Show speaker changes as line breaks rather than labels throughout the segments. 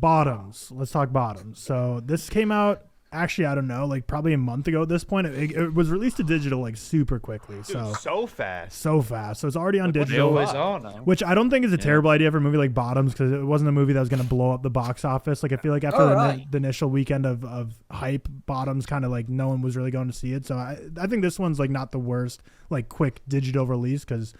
Bottoms. Let's talk Bottoms. So this came out, actually, I don't know, like probably a month ago at this point. It was released to digital like super quickly.
Dude, so fast.
So it's already on digital.
They always are now.
Which I don't think is a terrible idea for a movie like Bottoms, because it wasn't a movie that was going to blow up the box office. Like I feel like after the initial weekend of hype, Bottoms kind of like no one was really going to see it. So I think this one's like not the worst like quick digital release, because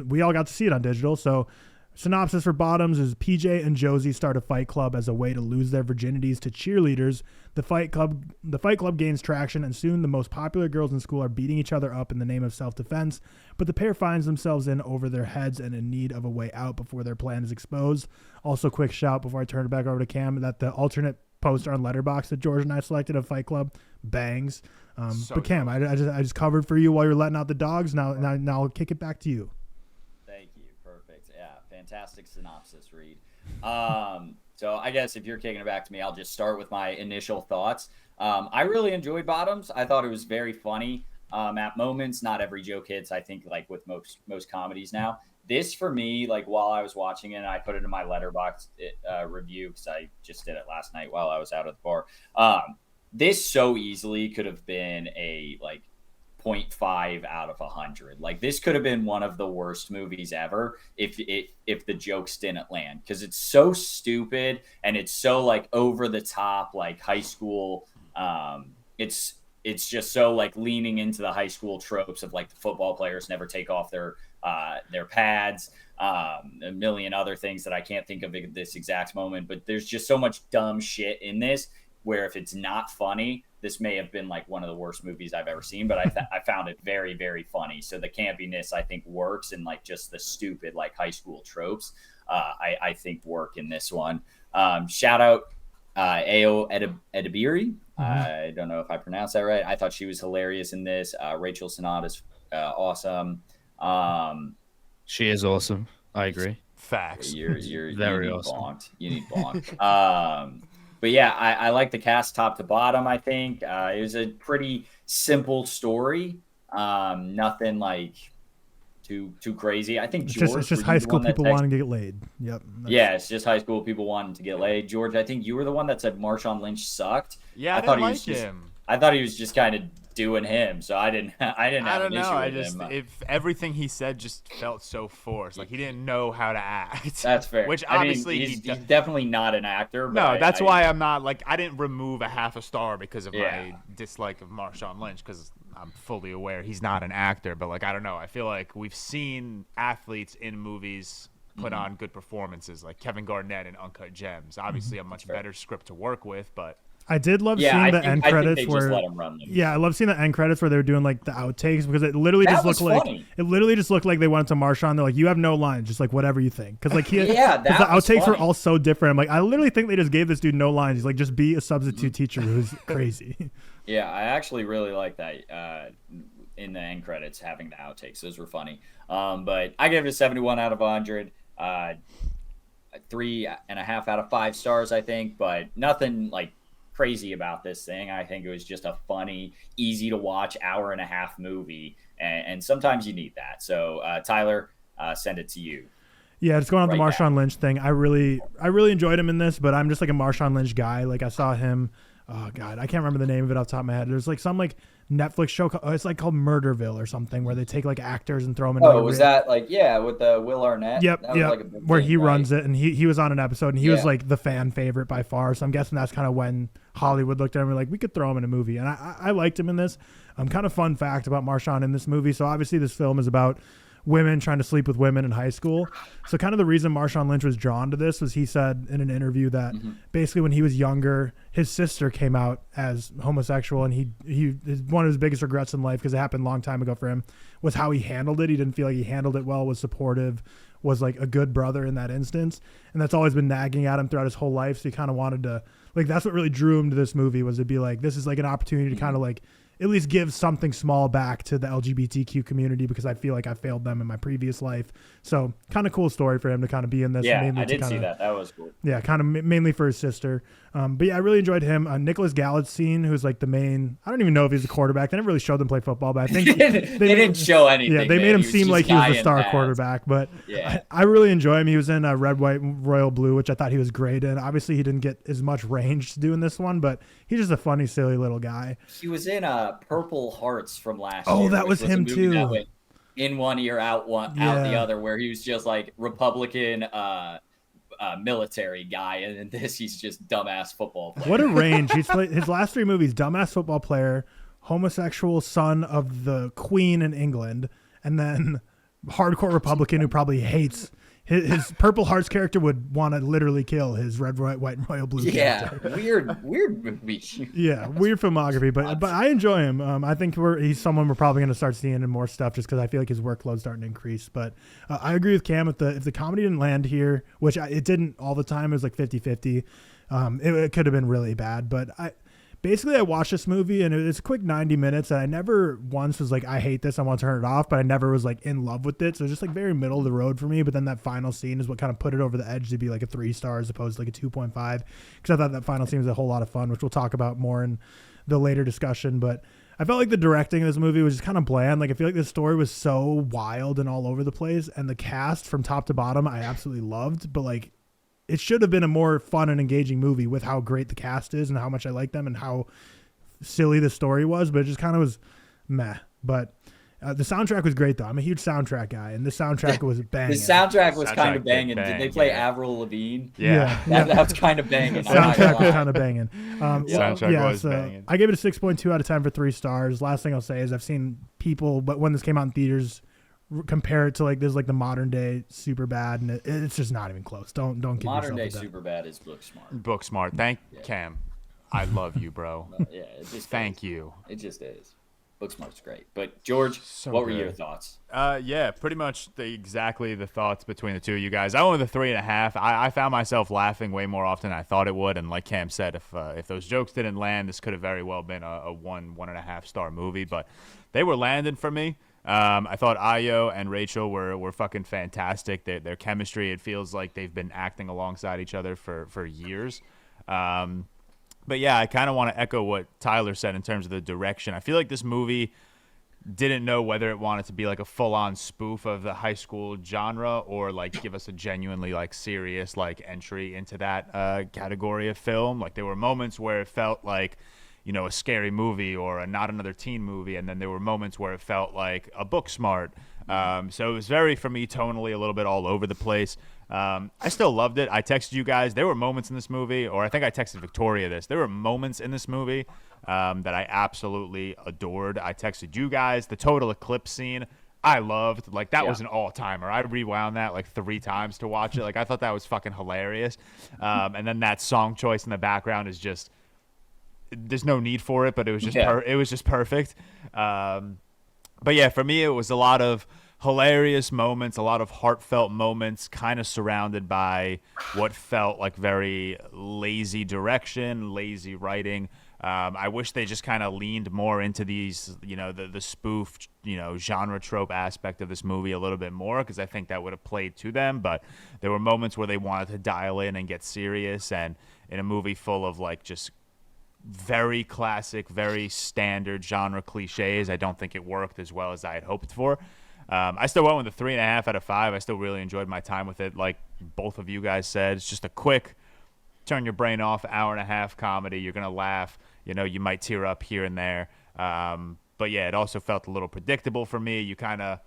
we all got to see it on digital. So synopsis for Bottoms is PJ and Josie start a fight club as a way to lose their virginities to cheerleaders. The fight club gains traction, and soon the most popular girls in school are beating each other up in the name of self-defense, but the pair finds themselves in over their heads and in need of a way out before their plan is exposed. Also, quick shout before I turn it back over to Cam that the alternate poster on Letterboxd that George and I selected of Fight Club bangs. But Cam, I just covered for you while you're letting out the dogs. Now I'll kick it back to you.
Fantastic synopsis, Reed. So I guess if you're kicking it back to me, I'll just start with my initial thoughts. I really enjoyed Bottoms. I thought it was very funny at moments. Not every joke hits, I think, like with most comedies now. This, for me, like while I was watching it, I put it in my Letterboxd review because I just did it last night while I was out at the bar. This so easily could have been a like 0.5 out of 100. Like this could have been one of the worst movies ever if the jokes didn't land, because it's so stupid and it's so like over the top, like high school. It's just so like leaning into the high school tropes of like the football players never take off their pads, a million other things that I can't think of at this exact moment. But there's just so much dumb shit in this where if it's not funny, this may have been like one of the worst movies I've ever seen, but I found it very, very funny. So the campiness, I think, works, and like just the stupid like high school tropes, I think work in this one. Shout out Ao Edebiri. I don't know if I pronounced that right. I thought she was hilarious in this. Rachel Sennott is awesome.
She is awesome. I agree.
Facts.
You're
very
you
awesome.
Bonked. You need bonked. But yeah, I like the cast top to bottom. I think it was a pretty simple story. Nothing like too crazy. I think George,
it's just high school people wanting to get laid. Yep.
Yeah, it's just high school people wanting to get laid. George, I think you were the one that said Marshawn Lynch sucked.
Yeah, I didn't like him.
I thought he was just kind of doing him, so I didn't have an issue with him.
If everything he said just felt so forced, like he didn't know how to act.
That's fair.
Which obviously
he's definitely not an actor. But
no, that's why I'm not like I didn't remove a half a star because of my dislike of Marshawn Lynch, because I'm fully aware he's not an actor. But like I don't know, I feel like we've seen athletes in movies put on good performances, like Kevin Garnett in Uncut Gems. Obviously, a much better script to work with, but.
I did love seeing the end credits where I love seeing the end credits where they were doing like the outtakes, because it literally just looked like they went to Marshawn. They're like, you have no lines, just like whatever you think, because like the outtakes were all so different. I'm like, I literally think they just gave this dude no lines. He's like, just be a substitute teacher who's crazy.
Yeah, I actually really like that in the end credits having the outtakes. Those were funny. But I gave it a 71 out of 100. 3.5 out of 5 stars, I think, but nothing like crazy about this thing. I think it was just a funny, easy to watch hour-and-a-half movie, and sometimes you need that. So Tyler, send it to you.
Yeah, just going on the Marshawn Lynch thing. I really enjoyed him in this, but I'm just like a Marshawn Lynch guy. Like I saw him. Oh God, I can't remember the name of it off the top of my head. There's like some like Netflix show. It's like called Murderville or something, where they take like actors and throw them in.
Oh, was that like with Will Arnett?
Yep,
that was like a big
where
thing,
he
right?
runs it, and he was on an episode, and he was like the fan favorite by far. So I'm guessing that's kind of when Hollywood looked at him and were like, we could throw him in a movie, and I liked him in this. Kind of fun fact about Marshawn in this movie. So obviously this film is about women trying to sleep with women in high school. So kind of the reason Marshawn Lynch was drawn to this was he said in an interview that basically when he was younger, his sister came out as homosexual, and one of his biggest regrets in life, because it happened a long time ago for him, was how he handled it. He didn't feel like he handled it well, was supportive, was like a good brother in that instance. And that's always been nagging at him throughout his whole life. So he kind of wanted to, like, that's what really drew him to this movie, was to be like, this is like an opportunity to kind of like at least give something small back to the LGBTQ community, because I feel like I failed them in my previous life. So kind of cool story for him to kind of be in this.
Yeah,
mainly
I did
kinda,
see that. That was cool.
Yeah, kind of mainly for his sister. But yeah, I really enjoyed him. Nicholas Galitzine, who's like the main, I don't even know if he's a quarterback. They never really showed him play football, but I think
they didn't show anything.
Yeah, they made him seem like he was the star quarterback. But I really enjoy him. He was in Red, White, Royal Blue, which I thought he was great in. Obviously, he didn't get as much range to do in this one, but he's just a funny, silly little guy.
He was in Purple Hearts from last year.
Oh, that was him too.
In one ear, out the other, where he was just like Republican military guy, and in this he's just dumbass football player.
What a range. He's played his last 3 movies: dumbass football player, homosexual son of the Queen in England, and then hardcore Republican who probably hates his Purple Hearts character, would want to literally kill his Red, White, and Royal Blue character.
Weird movie.
Yeah, weird filmography, but I enjoy him. I think he's someone we're probably going to start seeing in more stuff, just because I feel like his workload's starting to increase. But I agree with Cam, if the comedy didn't land here, which it didn't all the time, it was like 50-50, it could have been really bad. But I watched this movie, and it's a quick 90 minutes, and I never once was like, I hate this, I want to turn it off, but I never was like in love with it. So it's just like very middle of the road for me. But then that final scene is what kind of put it over the edge to be like a 3 star as opposed to like a 2.5, because I thought that final scene was a whole lot of fun, which we'll talk about more in the later discussion. But I felt like the directing of this movie was just kind of bland. Like, I feel like the story was so wild and all over the place, and the cast from top to bottom I absolutely loved, but like, it should have been a more fun and engaging movie with how great the cast is and how much I like them and how silly the story was, but it just kind of was meh. But the soundtrack was great, though. I'm a huge soundtrack guy, and the soundtrack was banging.
The soundtrack was kind of banging. Did they play Avril Lavigne?
Yeah.
That was kind of banging.
The soundtrack was kind of banging.
Soundtrack was banging.
I gave it a 6.2 out of 10 for 3 stars. Last thing I'll say is I've seen people, but when this came out in theaters, compare it to like there's like the modern day Superbad, and it's just not even close. Don't give
modern day
yourself
Superbad is Booksmart.
Booksmart. Thank Cam. I love you, bro.
It just
thank you.
It just is. Booksmart's great. But George, what were your thoughts?
Pretty much exactly the thoughts between the two of you guys. I went with a 3.5. I found myself laughing way more often than I thought it would, and like Cam said, if those jokes didn't land, this could have very well been a 1.5 star movie, but they were landing for me. I thought Ayo and Rachel were fucking fantastic. Their chemistry, it feels like they've been acting alongside each other for years. But yeah, I kind of want to echo what Tyler said in terms of the direction. I feel like this movie didn't know whether it wanted to be like a full-on spoof of the high school genre or like give us a genuinely like serious like entry into that category of film. Like, there were moments where it felt like, you know, a scary movie or a not another teen movie, and then there were moments where it felt like a Booksmart. So it was very, for me, tonally a little bit all over the place. I still loved it. I texted you guys. There were moments in this movie, or I think I texted Victoria this. There were moments in this movie that I absolutely adored. I texted you guys. The total eclipse scene, I loved. Like, that was an all-timer. I rewound that like 3 times to watch it. Like, I thought that was fucking hilarious. And then that song choice in the background is just, there's no need for it, but it was just it was just perfect. But yeah, for me, it was a lot of hilarious moments, a lot of heartfelt moments, kind of surrounded by what felt like very lazy direction, lazy writing. I wish they just kind of leaned more into these, you know, the spoof, you know, genre trope aspect of this movie a little bit more, because I think that would have played to them. But there were moments where they wanted to dial in and get serious, and in a movie full of like just very classic, very standard genre cliches, I don't think it worked as well as I had hoped for. I still went with a 3.5 out of 5. I still really enjoyed my time with it. Like both of you guys said, it's just a quick, turn your brain off, hour and a half comedy. You're going to laugh. You know, you might tear up here and there. But yeah, it also felt a little predictable for me. You kind of,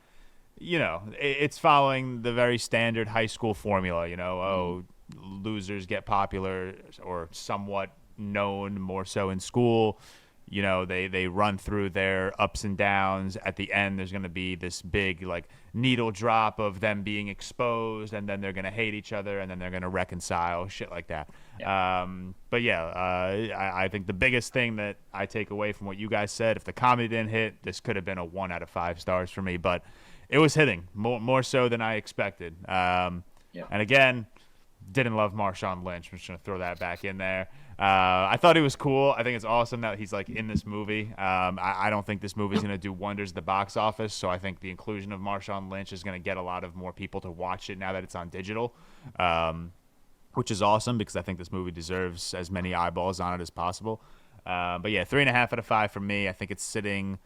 you know, it's following the very standard high school formula, you know, losers get popular or somewhat known more so in school. You know, they run through their ups and downs. At the end, there's going to be this big like needle drop of them being exposed, and then they're going to hate each other, and then they're going to reconcile, shit like that. But yeah, I think the biggest thing that I take away from what you guys said, if the comedy didn't hit, this could have been a 1 out of 5 stars for me, but it was hitting more so than I expected. And again, Didn't love Marshawn Lynch. I'm just gonna throw that back in there. I thought he was cool. I think it's awesome that he's like in this movie. I don't think this movie is gonna do wonders at the box office. So I think the inclusion of Marshawn Lynch is gonna get a lot of more people to watch it now that it's on digital, which is awesome because I think this movie deserves as many eyeballs on it as possible. But yeah, 3.5 out of 5 for me. I think it's sitting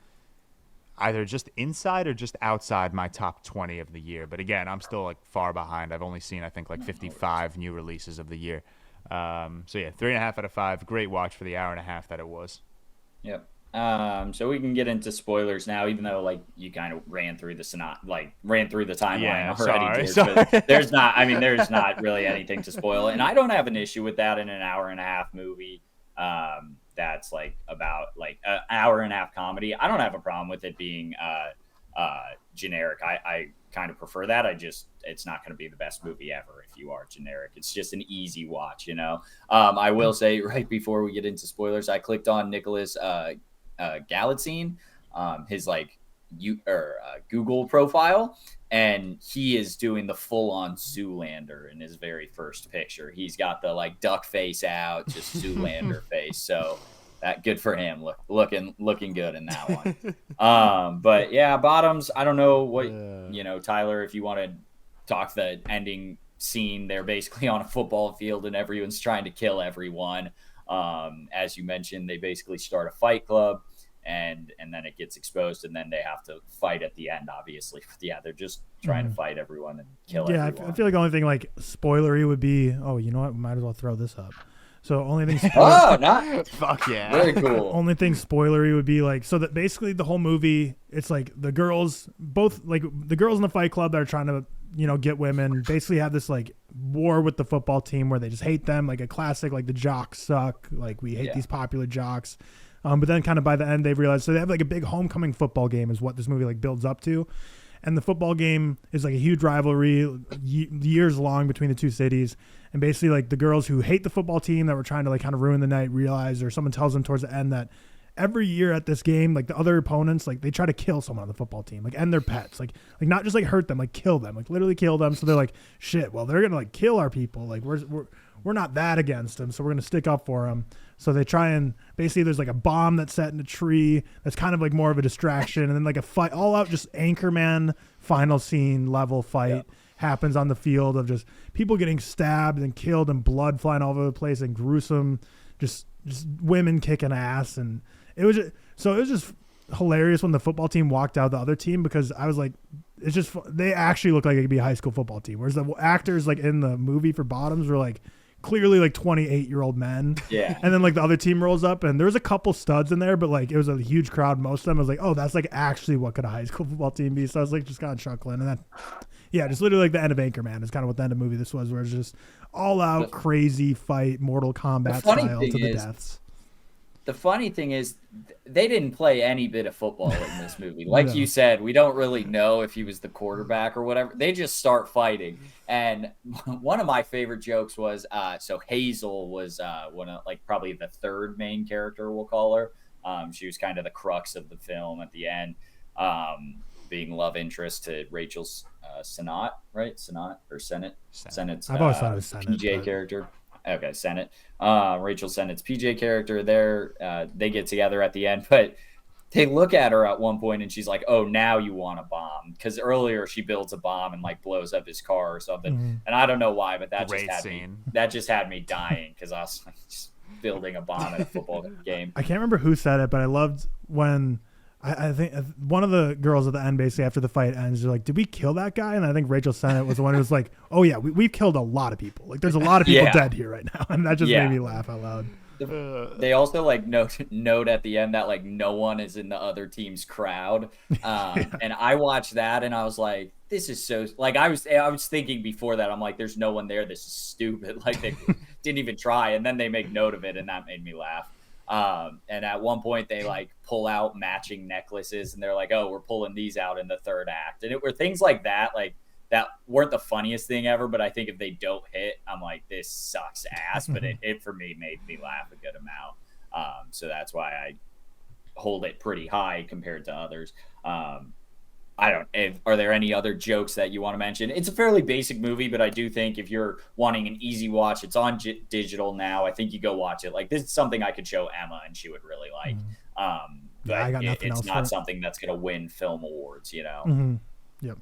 either just inside or just outside my top 20 of the year. But again, I'm still like far behind. I've only seen, I think, like 55 new releases of the year. So yeah, 3.5 out of 5. Great watch for the hour and a half that it was.
Yep. So we can get into spoilers now, even though like you kind of ran through the timeline already.
Sorry.
There's not really anything to spoil, and I don't have an issue with that in an hour and a half movie. That's like about like an hour and a half comedy. I don't have a problem with it being generic. I kind of prefer that. It's not going to be the best movie ever if you are generic. It's just an easy watch, you know. I will say right before we get into spoilers, I clicked on Nicholas Galitzine, his like Google profile, and he is doing the full-on Zoolander in his very first picture. He's got the like duck face out, just Zoolander face. So that good for him. Looking good in that one. But yeah, bottoms. I don't know what Tyler, if you want to talk the ending scene. They're basically on a football field and everyone's trying to kill everyone. As you mentioned, they basically start a fight club. And then it gets exposed, and then they have to fight at the end, obviously. But yeah, they're just trying to fight everyone and kill everyone.
Yeah, I feel like the only thing like spoilery would be, oh, you know what? We might as well throw this up. So only thing
fuck yeah.
Very cool.
Only thing spoilery would be like, so that basically the whole movie, it's like the girls in the fight club that are trying to, get women, basically have this like war with the football team where they just hate them, like a classic, like the jocks suck, like we hate these popular jocks. But then kind of by the end they realize, so they have like a big homecoming football game is what this movie like builds up to. And the football game is like a huge rivalry years long between the two cities. And basically like the girls who hate the football team that were trying to like kind of ruin the night realize, or someone tells them towards the end, that every year at this game, like the other opponents, like they try to kill someone on the football team, like end their pets, like not just like hurt them, like kill them, like literally kill them. So they're like, shit, well, they're going to like kill our people. Like we're not that against them. So we're going to stick up for them. So they try and basically there's like a bomb that's set in a tree that's kind of like more of a distraction. And then like a fight, all out just Anchorman final scene level fight happens on the field of just people getting stabbed and killed and blood flying all over the place and gruesome, just women kicking ass. And it was just hilarious when the football team walked out the other team, because I was like, it's just, they actually look like it could be a high school football team. Whereas the actors like in the movie for Bottoms were like, clearly like 28-year-old men.
Yeah.
And then like the other team rolls up and there was a couple studs in there, but like it was a huge crowd. Most of them, I was like, oh, that's like actually what could a high school football team be? So I was like just kind of chuckling. And then just literally like the end of Anchorman is kind of what the end of the movie this was, where it's just all out crazy fight, Mortal Kombat style to the deaths.
The funny thing is, they didn't play any bit of football in this movie. Like you said, we don't really know if he was the quarterback or whatever. They just start fighting. And one of my favorite jokes was, so Hazel was one of like probably the third main character, we'll call her. She was kind of the crux of the film at the end, being love interest to Rachel's Sennott, right? Sennott? Sennett's
I've always thought it was Sennott,
PJ character. Okay, Sennott. Rachel Sennett's PJ character there. They get together at the end, but they look at her at one point and she's like, oh, now you want a bomb. Because earlier she builds a bomb and like blows up his car or something. Mm-hmm. And I don't know why, but that just had me dying, because I was like just building a bomb at a football game.
I can't remember who said it, but I loved when I think one of the girls at the end, basically after the fight ends, they're like, did we kill that guy? And I think Rachel Sennott was the one who was like, oh yeah, we've killed a lot of people. Like there's a lot of people dead here right now. And that just made me laugh out loud.
They also like note at the end that like no one is in the other team's crowd. And I watched that and I was like, this is so, like I was thinking before that, I'm like, there's no one there. This is stupid. Like they didn't even try. And then they make note of it and that made me laugh. And at one point they like pull out matching necklaces and they're like, oh, we're pulling these out in the third act. And it were things like that, like that weren't the funniest thing ever. But I think if they don't hit, I'm like, this sucks ass. But it for me made me laugh a good amount. So that's why I hold it pretty high compared to others. Are there any other jokes that you want to mention? It's a fairly basic movie, but I do think if you're wanting an easy watch, it's on digital now. I think you go watch it. Like, this is something I could show Emma and she would really like. But
I got nothing
it's
else
not
for it.
something that's going to win film awards, you know?
Mm-hmm. Yep.